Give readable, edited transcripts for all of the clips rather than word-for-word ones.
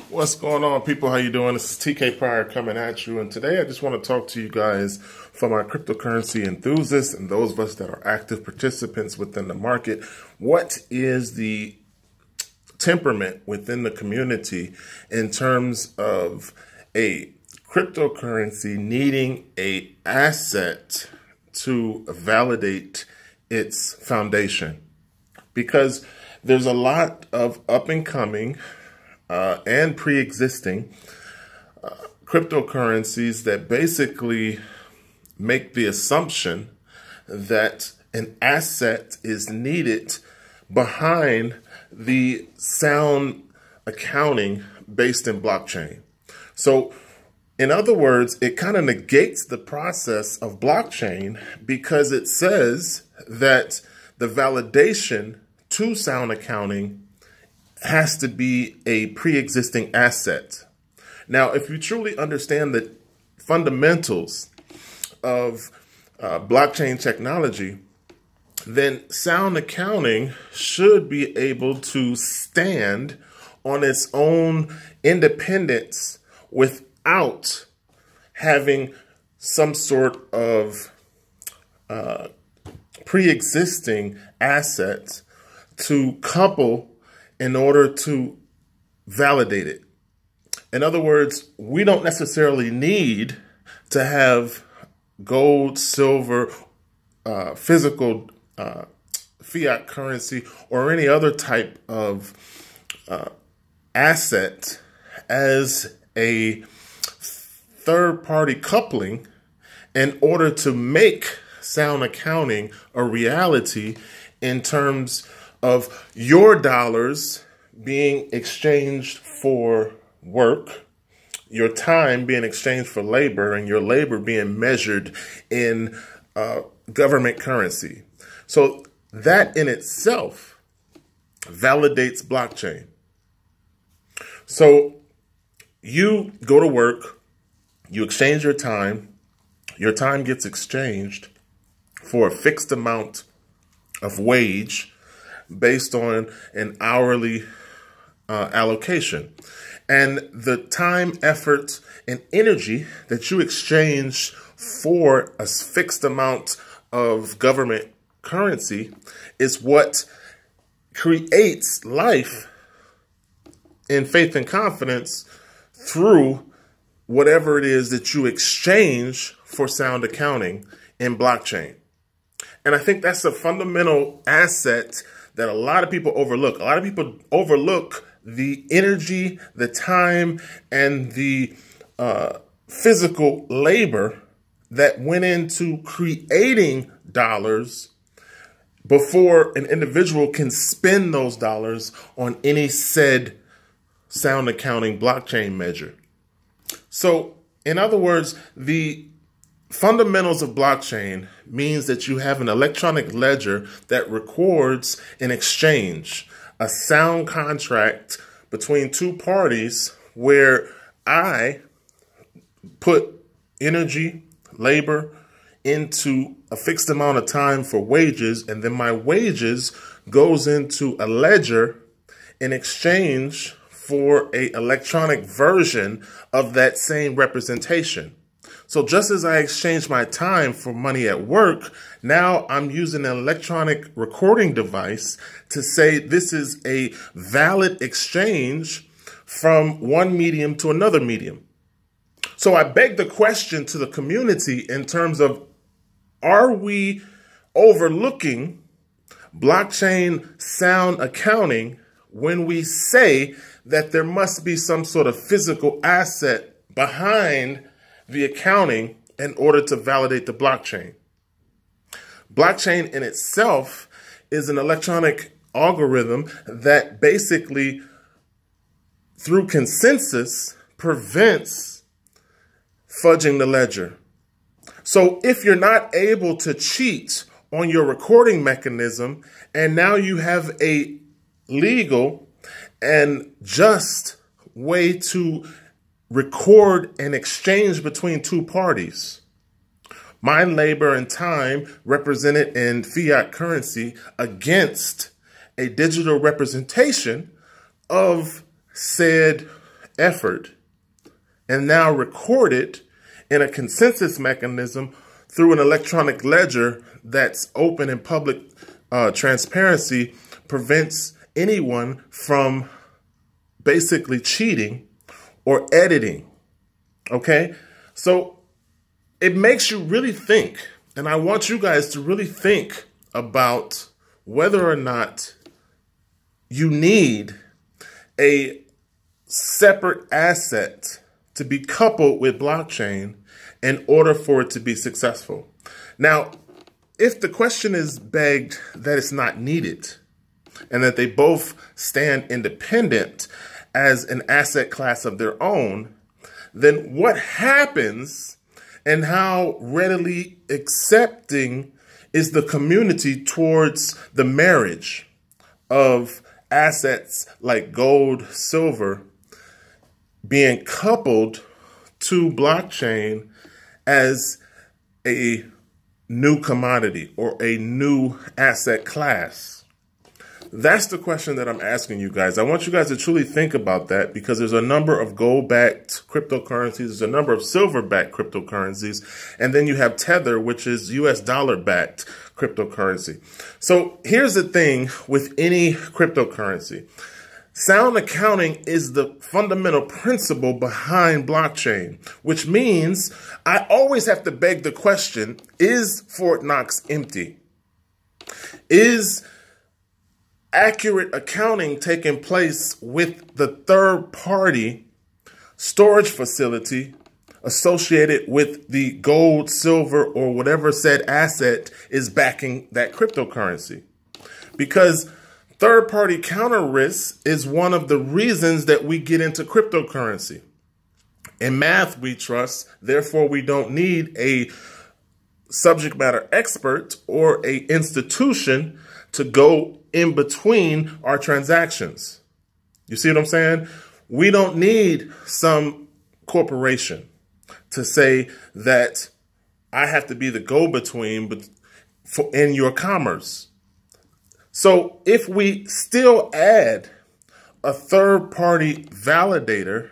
What's going on, people? How you doing? This is TK Pryor coming at you, and today I just want to talk to you guys for my cryptocurrency enthusiasts and those of us that are active participants within the market. What is the temperament within the community in terms of a cryptocurrency needing a asset to validate its foundation? Because there's a lot of up and coming and pre-existing cryptocurrencies that basically make the assumption that an asset is needed behind the sound accounting based in blockchain. So in other words, it kind of negates the process of blockchain because it says that the validation to sound accounting has to be a pre-existing asset. Now, if you truly understand the fundamentals of blockchain technology, then sound accounting should be able to stand on its own independence without having some sort of pre-existing assets to couple in order to validate it. In other words, we don't necessarily need to have gold, silver, physical fiat currency, or any other type of asset as a third-party coupling in order to make sound accounting a reality in terms of your dollars being exchanged for work, your time being exchanged for labor, and your labor being measured in government currency. So that in itself validates blockchain. So you go to work, you exchange your time gets exchanged for a fixed amount of wage based on an hourly allocation. And the time, effort, and energy that you exchange for a fixed amount of government currency is what creates life in faith and confidence through whatever it is that you exchange for sound accounting in blockchain. And I think that's a fundamental asset that a lot of people overlook. A lot of people overlook the energy, the time, and the physical labor that went into creating dollars before an individual can spend those dollars on any said sound accounting blockchain measure. So, in other words, the fundamentals of blockchain means that you have an electronic ledger that records an exchange, a sound contract between two parties where I put energy, labor into a fixed amount of time for wages, and then my wages goes into a ledger in exchange for an electronic version of that same representation. So just as I exchange my time for money at work, now I'm using an electronic recording device to say this is a valid exchange from one medium to another medium. So I beg the question to the community in terms of, are we overlooking blockchain sound accounting when we say that there must be some sort of physical asset behind the accounting in order to validate the blockchain? Blockchain in itself is an electronic algorithm that basically, through consensus, prevents fudging the ledger. So if you're not able to cheat on your recording mechanism, and now you have a legal and just way to record an exchange between two parties, my labor and time represented in fiat currency against a digital representation of said effort and now record it in a consensus mechanism through an electronic ledger that's open and public transparency, prevents anyone from basically cheating or editing. Okay? So it makes you really think, and I want you guys to really think about whether or not you need a separate asset to be coupled with blockchain in order for it to be successful. Now, if the question is begged that it's not needed and that they both stand independent as an asset class of their own, then what happens and how readily accepting is the community towards the marriage of assets like gold, silver, being coupled to blockchain as a new commodity or a new asset class? That's the question that I'm asking you guys. I want you guys to truly think about that, because there's a number of gold-backed cryptocurrencies, there's a number of silver-backed cryptocurrencies, and then you have Tether, which is US dollar-backed cryptocurrency. So here's the thing with any cryptocurrency. Sound accounting is the fundamental principle behind blockchain, which means I always have to beg the question, is Fort Knox empty? Is accurate accounting taking place with the third-party storage facility associated with the gold, silver, or whatever said asset is backing that cryptocurrency? Because third-party counter risk is one of the reasons that we get into cryptocurrency. In math, we trust, therefore we don't need a subject matter expert or a institution to go in between our transactions. You see what I'm saying? We don't need some corporation to say that I have to be the go-between in your commerce. So if we still add a third-party validator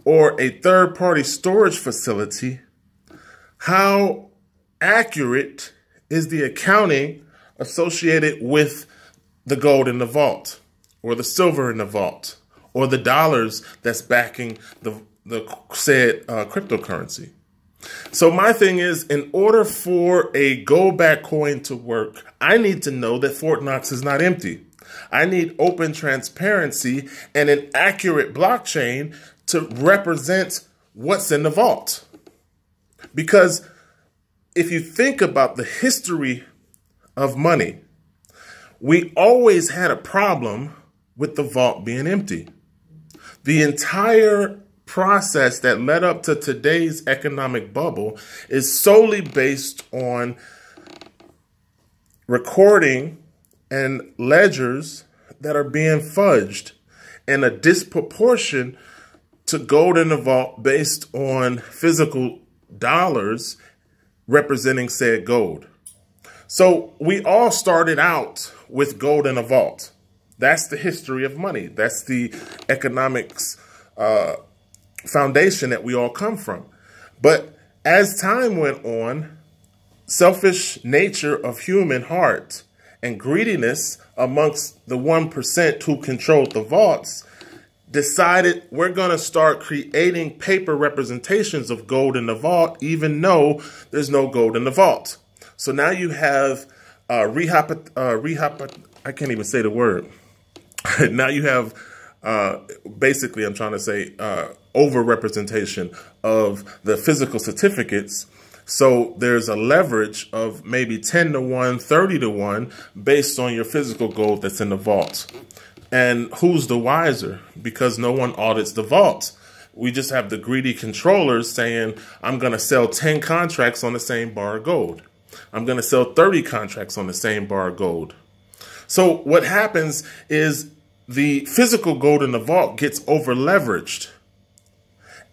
or a third-party storage facility, how accurate is the accounting associated with the gold in the vault, or the silver in the vault, or the dollars that's backing the said cryptocurrency? So my thing is, in order for a gold-backed coin to work, I need to know that Fort Knox is not empty. I need open transparency and an accurate blockchain to represent what's in the vault. Because if you think about the history of money, we always had a problem with the vault being empty. The entire process that led up to today's economic bubble is solely based on recording and ledgers that are being fudged in a disproportion to gold in the vault based on physical dollars representing said gold. So we all started out with gold in a vault. That's the history of money. That's the economics foundation that we all come from. But as time went on, selfish nature of human heart and greediness amongst the 1% who controlled the vaults decided we're going to start creating paper representations of gold in the vault, even though there's no gold in the vault. So now you have I can't even say the word. Now you have basically, I'm trying to say, over-representation of the physical certificates. So there's a leverage of maybe 10 to 1, 30 to 1 based on your physical gold that's in the vault. And who's the wiser? Because no one audits the vault. We just have the greedy controllers saying, I'm going to sell 10 contracts on the same bar of gold. I'm going to sell 30 contracts on the same bar of gold. So what happens is the physical gold in the vault gets over leveraged.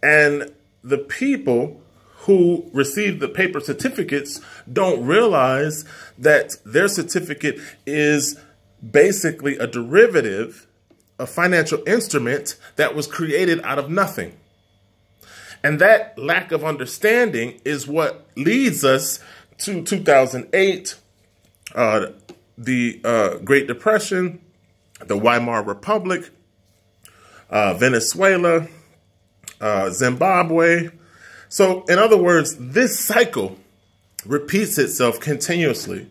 And the people who receive the paper certificates don't realize that their certificate is basically a derivative a financial instrument that was created out of nothing. And that lack of understanding is what leads us to 2008, the Great Depression, the Weimar Republic, Venezuela, Zimbabwe. So, in other words, this cycle repeats itself continuously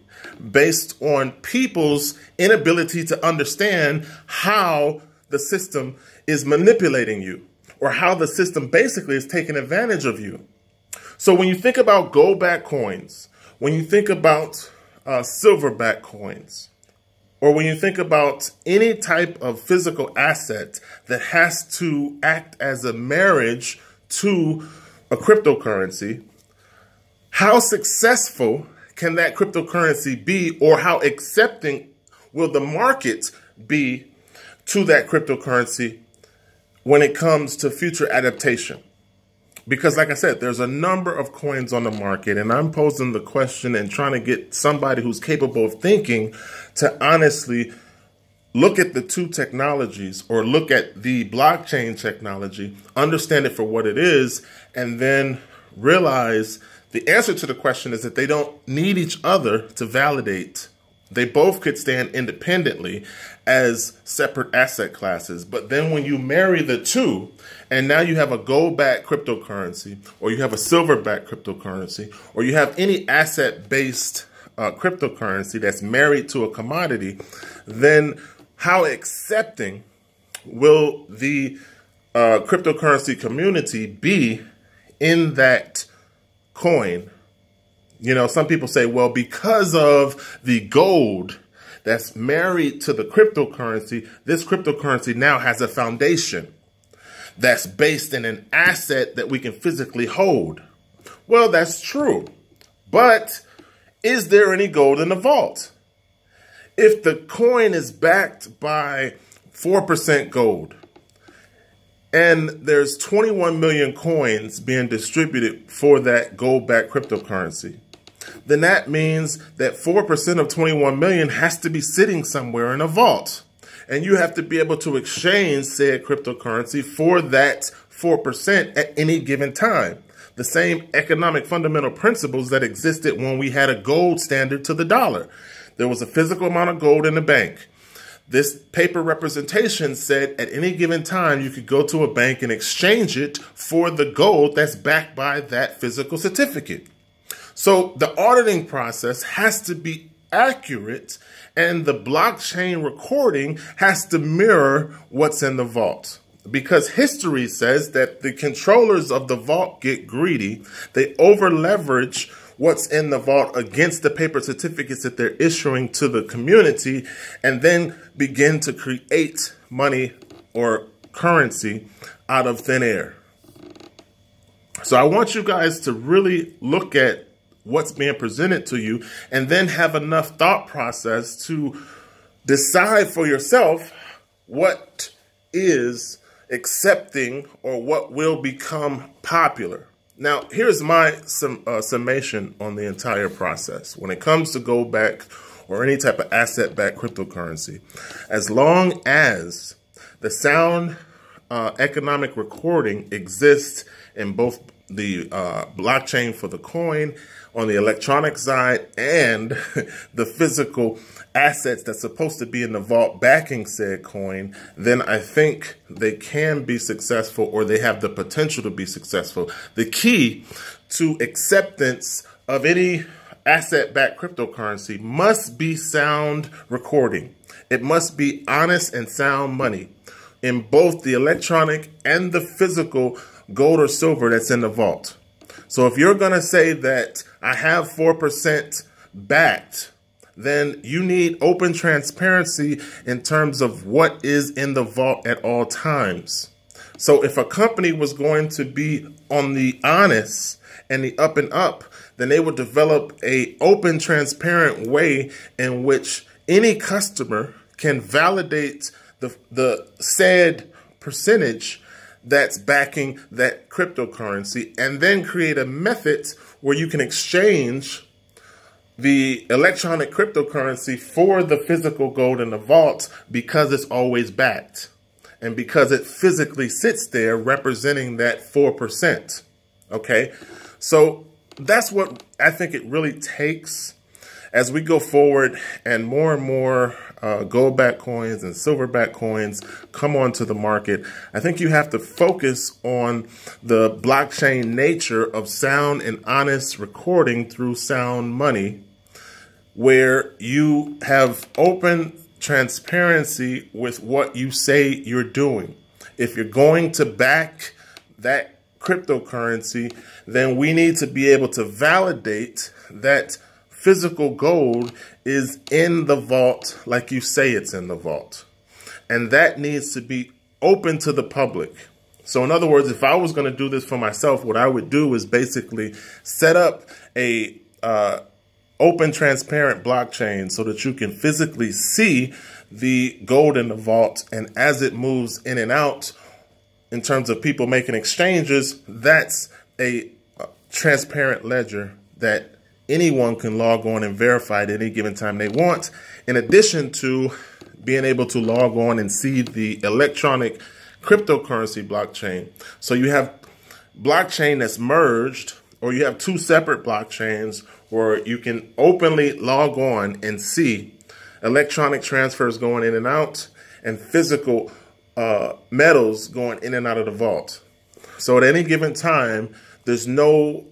based on people's inability to understand how the system is manipulating you, or how the system basically is taking advantage of you. So when you think about gold-backed coins, when you think about silver-backed coins, or when you think about any type of physical asset that has to act as a marriage to a cryptocurrency, how successful can that cryptocurrency be, or how accepting will the market be to that cryptocurrency when it comes to future adaptation? Because like I said, there's a number of coins on the market, and I'm posing the question and trying to get somebody who's capable of thinking to honestly look at the two technologies, or look at the blockchain technology, understand it for what it is, and then realize the answer to the question is that they don't need each other to validate. They both could stand independently as separate asset classes. But then when you marry the two, and now you have a gold-backed cryptocurrency, or you have a silver-backed cryptocurrency, or you have any asset-based cryptocurrency that's married to a commodity, then how accepting will the cryptocurrency community be in that coin? You know, some people say, well, because of the gold that's married to the cryptocurrency, this cryptocurrency now has a foundation that's based in an asset that we can physically hold. Well, that's true. But is there any gold in the vault? If the coin is backed by 4% gold, and there's 21 million coins being distributed for that gold-backed cryptocurrency, then that means that 4% of 21 million has to be sitting somewhere in a vault. And you have to be able to exchange said cryptocurrency for that 4% at any given time. The same economic fundamental principles that existed when we had a gold standard to the dollar. There was a physical amount of gold in the bank. This paper representation said at any given time you could go to a bank and exchange it for the gold that's backed by that physical certificate. So the auditing process has to be accurate, and the blockchain recording has to mirror what's in the vault. Because history says that the controllers of the vault get greedy. They over-leverage what's in the vault against the paper certificates that they're issuing to the community, and then begin to create money or currency out of thin air. So I want you guys to really look at what's being presented to you, and then have enough thought process to decide for yourself what is accepting or what will become popular. Now, here's my summation on the entire process. When it comes to gold-backed or any type of asset-backed cryptocurrency, as long as the sound economic recording exists in both the blockchain for the coin on the electronic side and the physical assets that's supposed to be in the vault backing said coin, then I think they can be successful, or they have the potential to be successful. The key to acceptance of any asset-backed cryptocurrency must be sound recording. It must be honest and sound money in both the electronic and the physical gold or silver that's in the vault. So if you're going to say that I have 4% backed, then you need open transparency in terms of what is in the vault at all times. So if a company was going to be on the honest and the up and up, then they would develop a open, transparent way in which any customer can validate the said percentage that's backing that cryptocurrency, and then create a method where you can exchange the electronic cryptocurrency for the physical gold in the vault, because it's always backed. and because it physically sits there representing that 4%. Okay, so that's what I think it really takes as we go forward and more gold-backed coins and silver-backed coins come onto the market. I think you have to focus on the blockchain nature of sound and honest recording through sound money, where you have open transparency with what you say you're doing. If you're going to back that cryptocurrency, then we need to be able to validate that physical gold is in the vault like you say it's in the vault. And that needs to be open to the public. So in other words, if I was going to do this for myself, what I would do is basically set up a open, transparent blockchain so that you can physically see the gold in the vault. And as it moves in and out, in terms of people making exchanges, that's a transparent ledger that anyone can log on and verify at any given time they want, in addition to being able to log on and see the electronic cryptocurrency blockchain. So you have blockchain that's merged, or you have two separate blockchains where you can openly log on and see electronic transfers going in and out and physical metals going in and out of the vault. So at any given time, there's no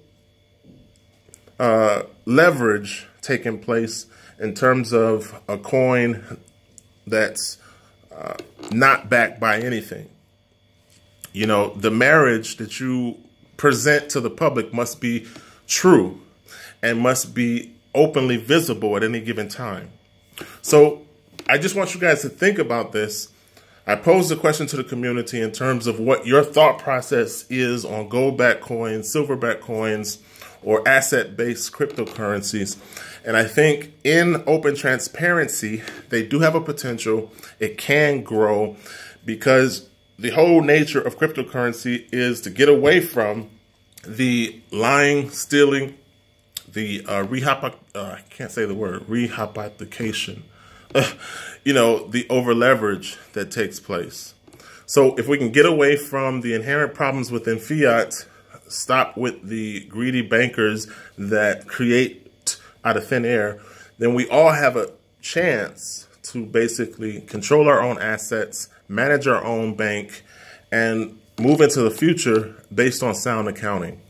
leverage taking place in terms of a coin that's not backed by anything. You know, the marriage that you present to the public must be true and must be openly visible at any given time. So I just want you guys to think about this. I posed a question to the community in terms of what your thought process is on gold-backed coins, silver-backed coins, or asset-based cryptocurrencies. And I think in open transparency, they do have a potential. It can grow because the whole nature of cryptocurrency is to get away from the lying, stealing, the I can't say the word, rehypothecation, you know, the over leverage that takes place. So if we can get away from the inherent problems within fiat, stop with the greedy bankers that create out of thin air, then we all have a chance to basically control our own assets, manage our own bank, and move into the future based on sound accounting.